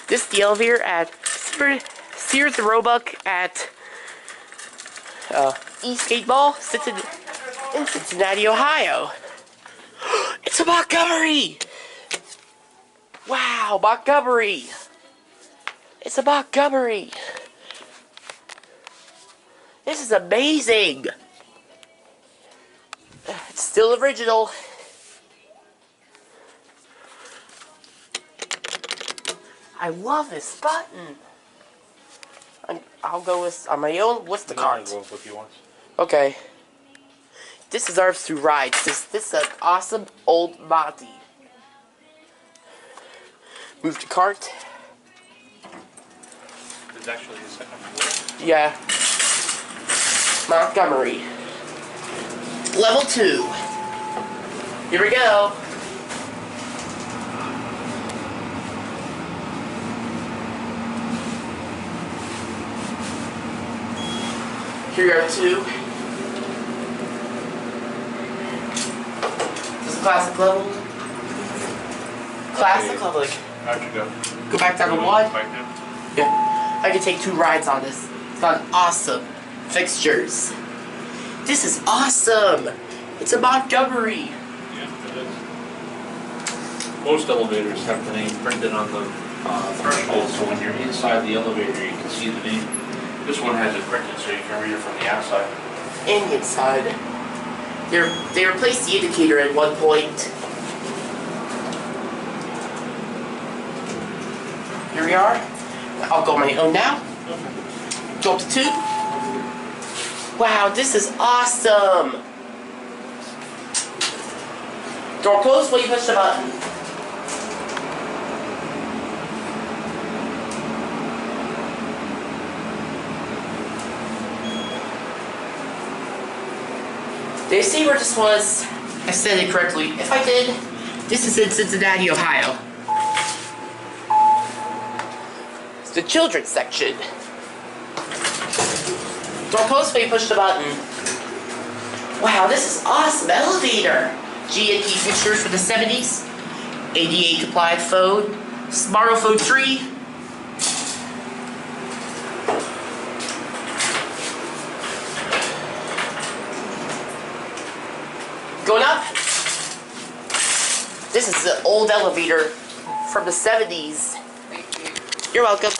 This is the elevator at Sears and Roebuck at EastGate Mall, in Cincinnati, Ohio. It's a Montgomery! Wow, Montgomery! It's a Montgomery! This is amazing! It's still original. I love this button. I'll go with on my own. What's the cart? Okay. This is ours to ride. This is an awesome old Monty. Move to cart. There's actually a second floor. Yeah. Montgomery. Level 2. Here we go. Here are 2. This is classic level. Classic level. How'd you go? Go back down to 1. Yeah. I can take 2 rides on this. It's got awesome fixtures. This is awesome. It's a Montgomery. Yeah, it is. Most elevators have the name printed on the threshold, so when you're inside the elevator, you can see the name. This one has it printed, so you can read it from the outside. And inside. They replaced the indicator at one point. Here we are. I'll go on my own now. Go up to 2. Wow, this is awesome. Door closed when you push the button. Did I see where this was? I said it correctly. If I did, this is in Cincinnati, Ohio. It's the children's section. Door closed when you push the button. Wow, this is awesome. Elevator. G&P fixtures for the 70s. ADA compliant phone. Smartphone tree. Going up. This is the old elevator from the 70s. Thank you. You're welcome.